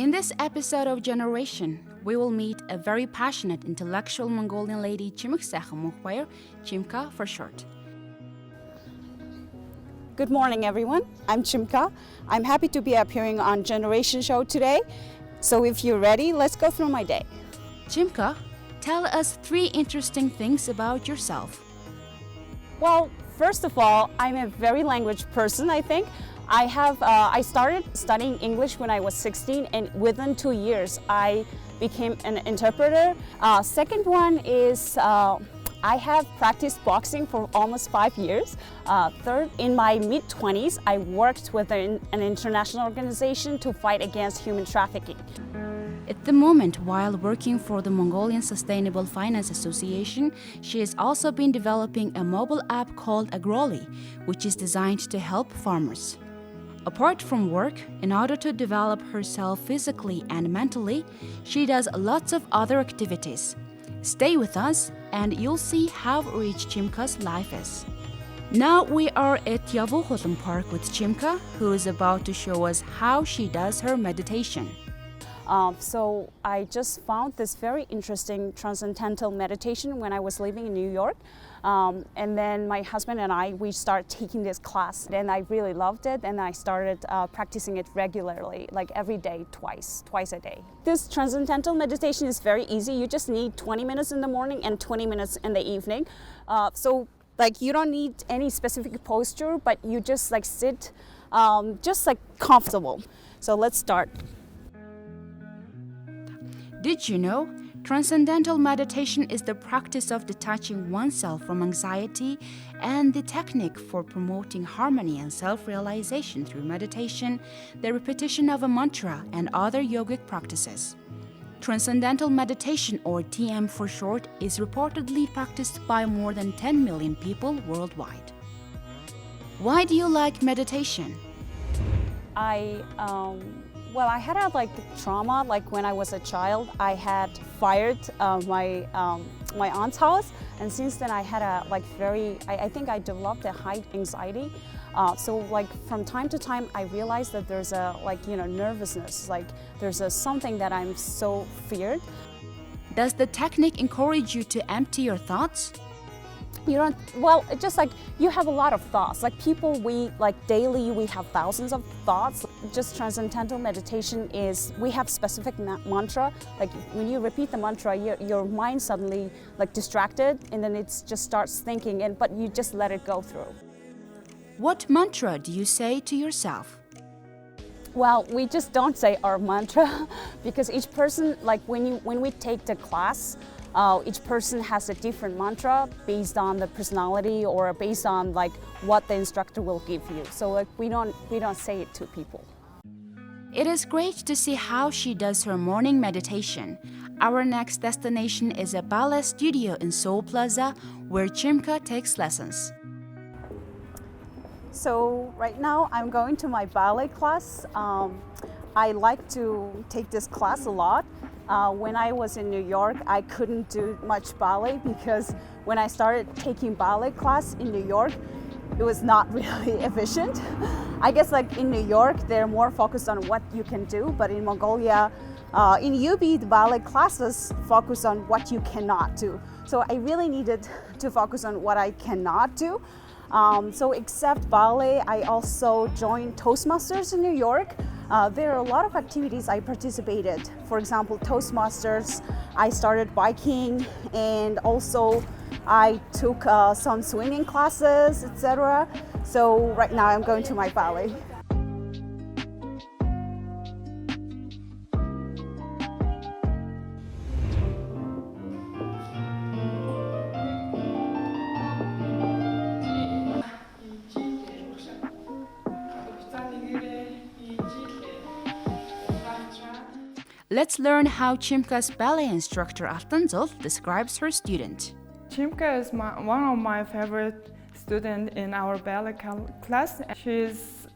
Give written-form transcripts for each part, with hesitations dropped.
In this episode of Generation, we will meet a very passionate intellectual Mongolian lady, Chimegsaikhan, Chimka for short. Good morning, everyone. I'm Chimka. I'm happy to be appearing on Generation Show today. So if you're ready, let's go through my day. Chimka, tell us 3 interesting things about yourself. Well, first of all, I'm a very language person, I think. I started studying English when I was 16, and within 2 years, I became an interpreter. Second one is I have practiced boxing for almost 5 years. Third, in my mid-20s, I worked with an international organization to fight against human trafficking. At the moment, while working for the Mongolian Sustainable Finance Association, she has also been developing a mobile app called Agroli, which is designed to help farmers. Apart from work, in order to develop herself physically and mentally, she does lots of other activities. Stay with us and you'll see how rich Chimka's life is. Now we are at Yavoholam Park with Chimka, who is about to show us how she does her meditation. So I just found this very interesting transcendental meditation when I was living in New York. And then my husband and we started taking this class, and I really loved it, and I started practicing it regularly, like every day, twice a day. This transcendental meditation is very easy. You just need 20 minutes in the morning and 20 minutes in the evening. So you don't need any specific posture, but you just sit, just comfortable. So let's start. Did you know? Transcendental meditation is the practice of detaching oneself from anxiety and the technique for promoting harmony and self-realization through meditation, the repetition of a mantra, and other yogic practices. Transcendental meditation, or TM for short, is reportedly practiced by more than 10 million people worldwide. Why do you like meditation? I had a trauma. When I was a child, I had fired my aunt's house, and since then I had I think I developed a high anxiety. So from time to time, I realized that there's a nervousness, there's something that I'm so feared. Does the technique encourage you to empty your thoughts? It's just you have a lot of thoughts. Daily we have thousands of thoughts. Just transcendental meditation is, we have specific mantra. When you repeat the mantra, your mind suddenly distracted, and then it just starts thinking, but you just let it go through. What mantra do you say to yourself? Well, we just don't say our mantra because each person, when we take the class, each person has a different mantra based on the personality or based on what the instructor will give you. So we don't say it to people. It is great to see how she does her morning meditation. Our next destination is a ballet studio in Seoul Plaza where Chimka takes lessons. So right now I'm going to my ballet class. I like to take this class a lot. When I was in New York, I couldn't do much ballet because when I started taking ballet class in New York, it was not really efficient. I guess in New York, they're more focused on what you can do, but in Mongolia, in UB, the ballet classes focus on what you cannot do. So I really needed to focus on what I cannot do. So except ballet, I also joined Toastmasters in New York. There are a lot of activities I participated. For example, Toastmasters, I started biking, and also I took some swimming classes, etc. So right now I'm going to my ballet. Let's learn how Chimka's ballet instructor Artanzol describes her student. Chimka is one of my favorite students in our ballet class. She's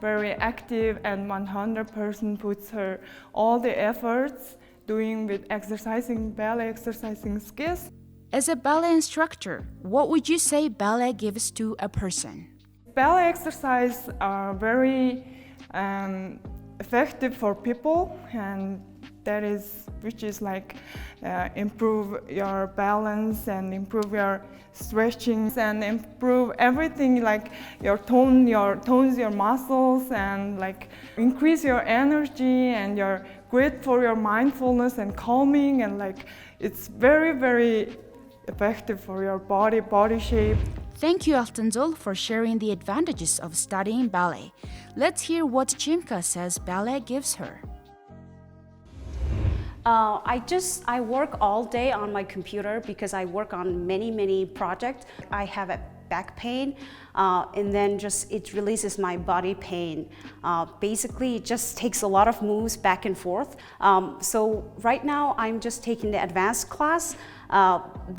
very active and 100% puts her all the efforts doing with ballet exercising skills. As a ballet instructor, what would you say ballet gives to a person? Ballet exercises are very effective for people, and that is which is like improve your balance and improve your stretching and improve everything, like your tones, your muscles, and like increase your energy, and you're great for your mindfulness and calming, and like it's very, very effective for your body shape. Thank you, Altanzul, for sharing the advantages of studying ballet. Let's hear what Chimka says ballet gives her. I work all day on my computer because I work on many projects. I have a back pain, and then it releases my body pain. Basically, it just takes a lot of moves back and forth. So right now, I'm just taking the advanced class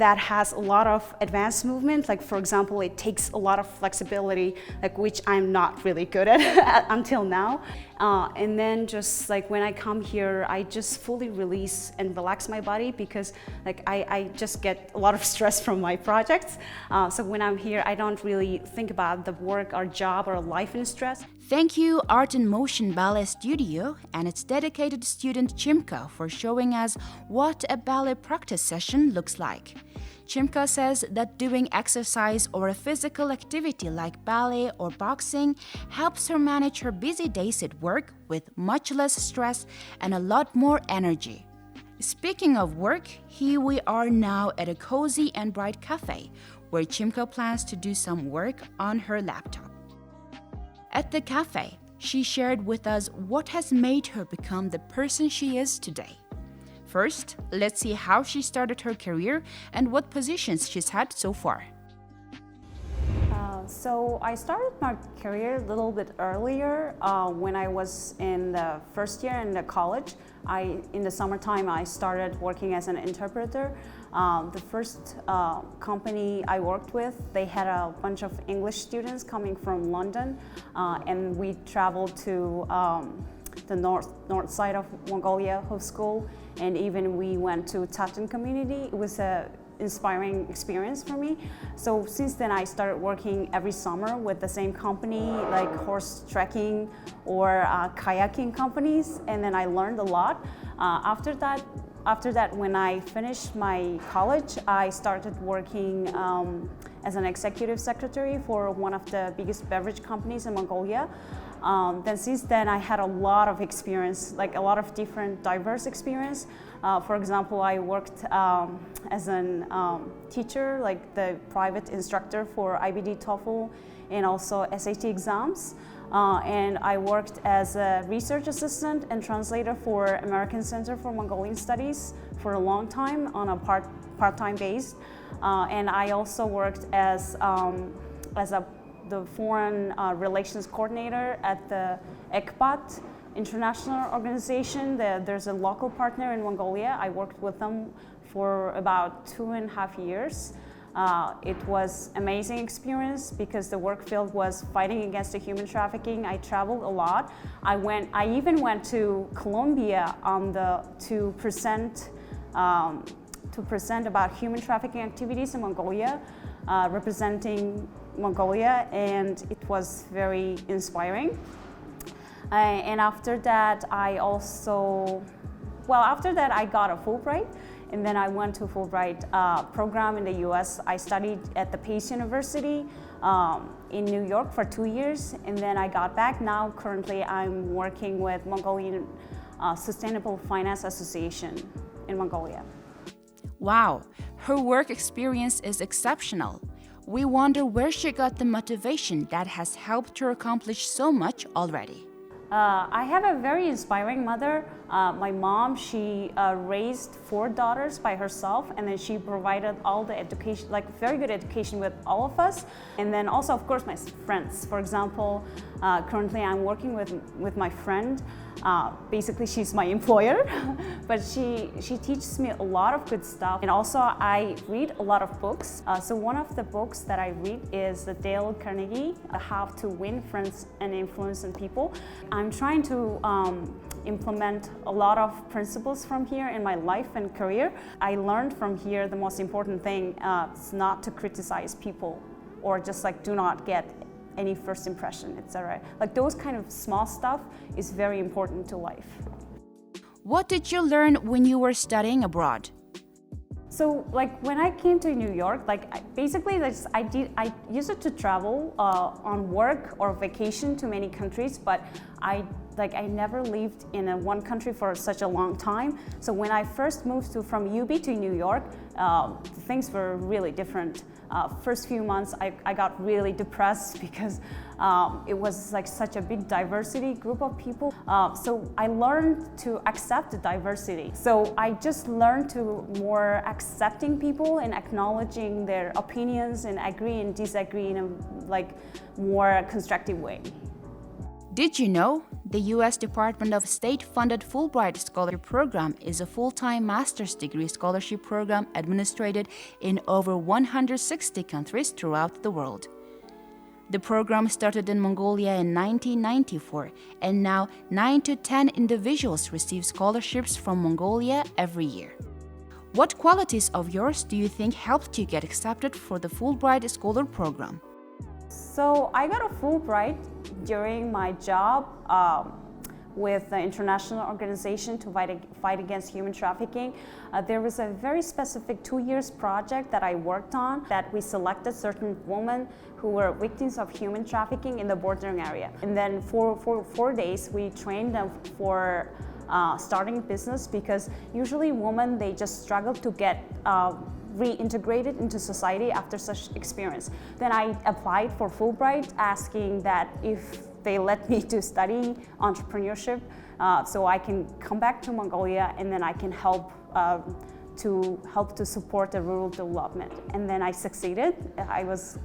that has a lot of advanced movement. Like for example, it takes a lot of flexibility, like which I'm not really good at until now. And then just like when I come here, I just fully release and relax my body because like I just get a lot of stress from my projects. So when I'm here, I don't really think about the work or job or life in stress. Thank you, Art in Motion Ballet Studio and its dedicated student Chimka for showing us what a ballet practice session looks like. Chimka says that doing exercise or a physical activity like ballet or boxing helps her manage her busy days at work with much less stress and a lot more energy. Speaking of work, here we are now at a cozy and bright cafe where Chimka plans to do some work on her laptop. At the cafe, she shared with us what has made her become the person she is today. First, let's see how she started her career and what positions she's had so far. So I started my career a little bit earlier when I was in the first year in the college. In the summertime, I started working as an interpreter. The first company I worked with, they had a bunch of English students coming from London, and we traveled to the north side of Mongolia, Hoof School, and even we went to Tatan community. It was a inspiring experience for me. So since then I started working every summer with the same company, like horse trekking or kayaking companies, and then I learned a lot. After that, when I finished my college, I started working as an executive secretary for one of the biggest beverage companies in Mongolia. Then since then, I had a lot of experience, like a lot of different diverse experience. For example, I worked as a teacher, like the private instructor for IBD, TOEFL, and also SAT exams. And I worked as a research assistant and translator for American Center for Mongolian Studies for a long time on a part-time base. And I also worked as the foreign relations coordinator at the ECPAT international organization. There's a local partner in Mongolia. I worked with them for about 2.5 years. It was amazing experience because the work field was fighting against the human trafficking. I traveled a lot. I even went to Colombia to present about human trafficking activities in Mongolia, representing Mongolia, and it was very inspiring. And after that, I got a Fulbright, and then I went to Fulbright program in the US. I studied at the Pace University in New York for 2 years, and then I got back. Now, currently, I'm working with Mongolian Sustainable Finance Association in Mongolia. Wow, her work experience is exceptional. We wonder where she got the motivation that has helped her accomplish so much already. I have a very inspiring mother. My mom, she raised 4 daughters by herself, and then she provided all the education, like very good education with all of us. And then also, of course, my friends. For example, currently I'm working with my friend. Basically, she's my employer, but she teaches me a lot of good stuff. And also, I read a lot of books. So one of the books that I read is the Dale Carnegie, How to Win Friends and Influence People. I'm trying to implement a lot of principles from here in my life and career. I learned from here the most important thing is not to criticize people or just like do not get any first impression, etc. Like those kind of small stuff is very important to life. What did you learn when you were studying abroad? So like when I came to New York, I used to travel on work or vacation to many countries, but I never lived in one country for such a long time. So when I first moved from UB to New York, things were really different. First few months I got really depressed because it was like such a big diversity group of people. So I learned to accept the diversity. So I just learned to more accepting people and acknowledging their opinions and agree and disagree in a more constructive way. Did you know the U.S. Department of State-funded Fulbright Scholar Program is a full-time master's degree scholarship program administered in over 160 countries throughout the world. The program started in Mongolia in 1994, and now 9 to 10 individuals receive scholarships from Mongolia every year. What qualities of yours do you think helped you get accepted for the Fulbright Scholar Program? So I got a Fulbright during my job with the international organization to fight against human trafficking. There was a very specific 2 years project that I worked on, that we selected certain women who were victims of human trafficking in the bordering area. And then for 4 days, we trained them for starting a business, because usually women, they just struggle to get reintegrated into society after such experience. Then I applied for Fulbright, asking that if they let me to study entrepreneurship, so I can come back to Mongolia and then I can help to support the rural development. And then I succeeded. I was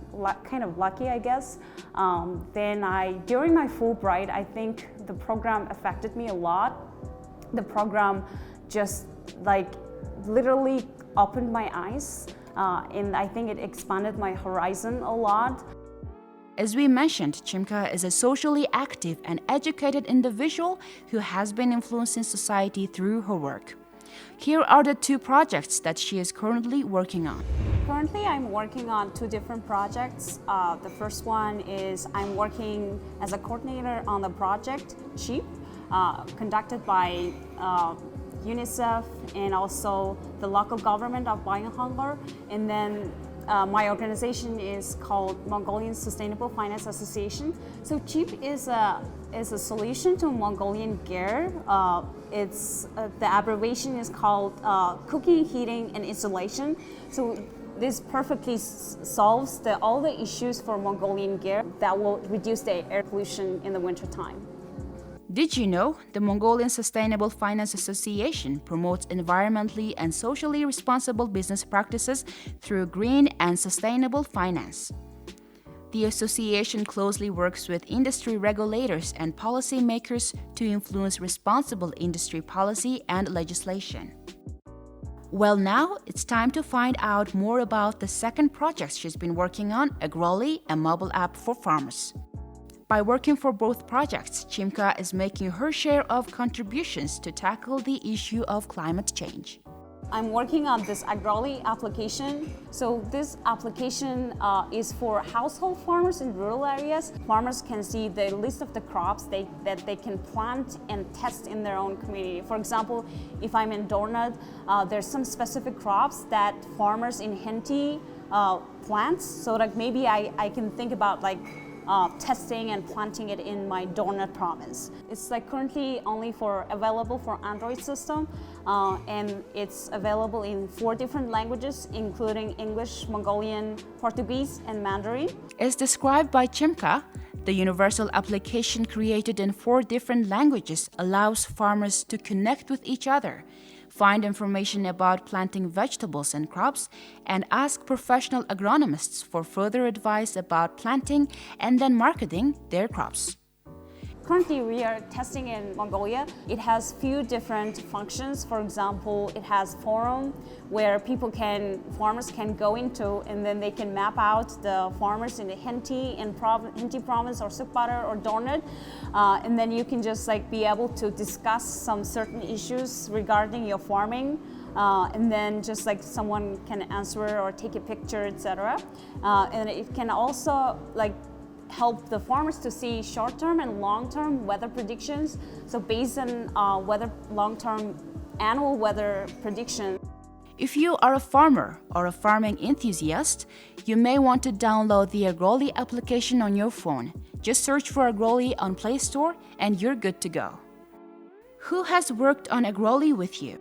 kind of lucky, I guess. During my Fulbright, I think the program affected me a lot. The program just literally opened my eyes, and I think it expanded my horizon a lot. As we mentioned, Chimka is a socially active and educated individual who has been influencing society through her work. Here are the 2 projects that she is currently working on. Currently, I'm working on 2 different projects. The first one is I'm working as a coordinator on the project CHEAP, conducted by UNICEF and also the local government of Bayangkhanlar. And then my organization is called Mongolian Sustainable Finance Association. So CHEAP is a solution to Mongolian gear. The abbreviation is called cooking, heating, and insulation. So this perfectly solves all the issues for Mongolian gear that will reduce the air pollution in the wintertime. Did you know the Mongolian Sustainable Finance Association promotes environmentally and socially responsible business practices through green and sustainable finance? The association closely works with industry regulators and policymakers to influence responsible industry policy and legislation. Well, now it's time to find out more about the second project she's been working on, Agroli, a mobile app for farmers. By working for both projects, Chimka is making her share of contributions to tackle the issue of climate change. I'm working on this Agroli application. So this application is for household farmers in rural areas. Farmers can see the list of the crops that they can plant and test in their own community. For example, if I'm in Dornad, there's some specific crops that farmers in Henty plant. So maybe I can think about testing and planting it in my Dornad province. It's currently only available for Android system, and it's available in 4 different languages, including English, Mongolian, Portuguese, and Mandarin. As described by Chimka, the universal application created in 4 different languages allows farmers to connect with each other, find information about planting vegetables and crops, and ask professional agronomists for further advice about planting and then marketing their crops. Currently, we are testing in Mongolia. It has few different functions. For example, it has forum where farmers can go into, and then they can map out the farmers in the Henty province or Sukbatar or Dornad, and then you can just be able to discuss some certain issues regarding your farming. And then just someone can answer or take a picture, etc. And it can also help the farmers to see short-term and long-term weather predictions. So based on long-term annual weather prediction. If you are a farmer or a farming enthusiast, you may want to download the Agroli application on your phone. Just search for Agroli on Play Store and you're good to go. Who has worked on Agroli with you?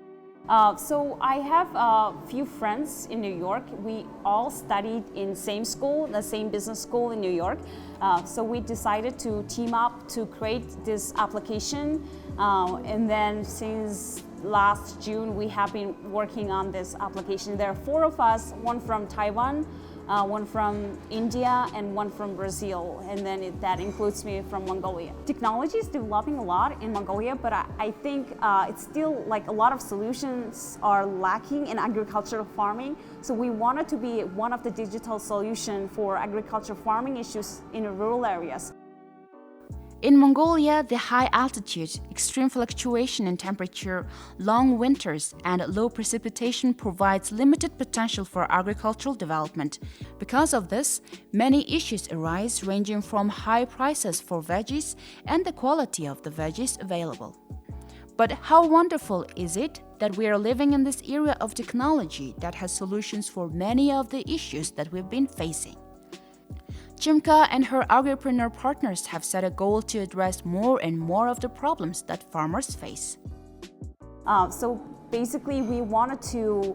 So I have a few friends in New York. We all studied in same school, the same business school in New York. So we decided to team up to create this application. And then since last June, we have been working on this application. There are 4 of us, one from Taiwan, one from India, and one from Brazil, and then that includes me from Mongolia. Technology is developing a lot in Mongolia, but I think it's still like a lot of solutions are lacking in agricultural farming. So we wanted to be one of the digital solutions for agricultural farming issues in rural areas. In Mongolia, the high altitude, extreme fluctuation in temperature, long winters, and low precipitation provides limited potential for agricultural development. Because of this, many issues arise ranging from high prices for veggies and the quality of the veggies available. But how wonderful is it that we are living in this era of technology that has solutions for many of the issues that we've been facing. Chimka and her agripreneur partners have set a goal to address more and more of the problems that farmers face. So basically, we wanted to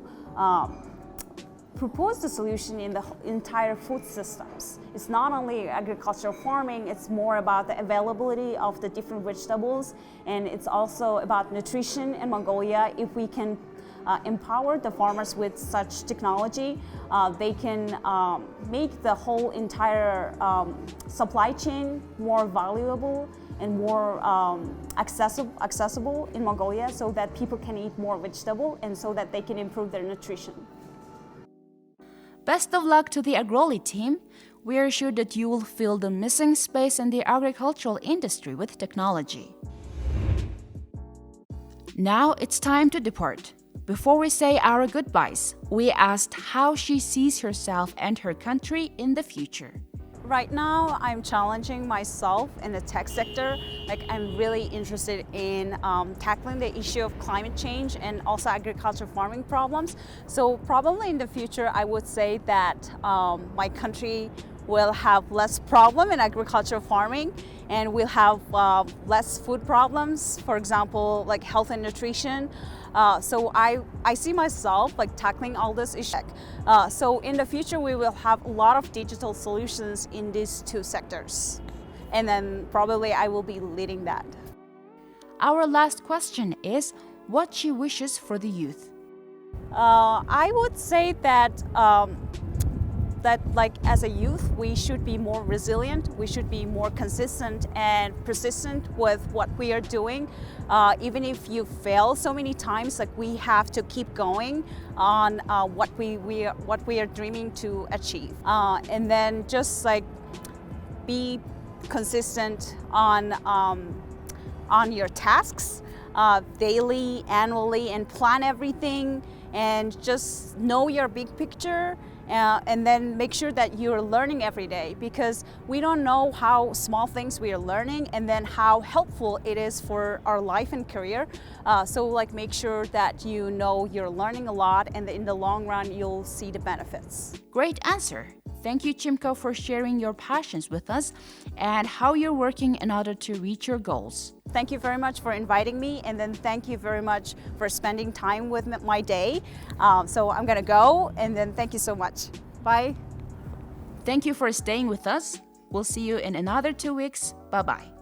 propose the solution in the entire food systems. It's not only agricultural farming, it's more about the availability of the different vegetables, and it's also about nutrition in Mongolia. If we can empower the farmers with such technology, they can make the whole entire supply chain more valuable and more accessible in Mongolia, so that people can eat more vegetable and so that they can improve their nutrition. Best of luck to the Agroli team. We are sure that you will fill the missing space in the agricultural industry with technology. Now it's time to depart. Before we say our goodbyes, we asked how she sees herself and her country in the future. Right now, I'm challenging myself in the tech sector. Like, I'm really interested in tackling the issue of climate change and also agricultural farming problems. So probably in the future, I would say that my country will have less problem in agricultural farming, and we'll have less food problems, for example, like health and nutrition. So I see myself like tackling all this issue. So in the future, we will have a lot of digital solutions in these 2 sectors. And then probably I will be leading that. Our last question is what she wishes for the youth. I would say that like as a youth, we should be more resilient, we should be more consistent and persistent with what we are doing. Even if you fail so many times, like we have to keep going on what we are dreaming to achieve. And then just like be consistent on your tasks daily, annually, and plan everything, and just know your big picture. And then make sure that you're learning every day, because we don't know how small things we are learning and then how helpful it is for our life and career. So like make sure that you know you're learning a lot, and in the long run you'll see the benefits. Great answer. Thank you, Chimka, for sharing your passions with us and how you're working in order to reach your goals. Thank you very much for inviting me, and then thank you very much for spending time with my day. So I'm gonna go, and then thank you so much. Bye. Thank you for staying with us. We'll see you in another 2 weeks. Bye-bye.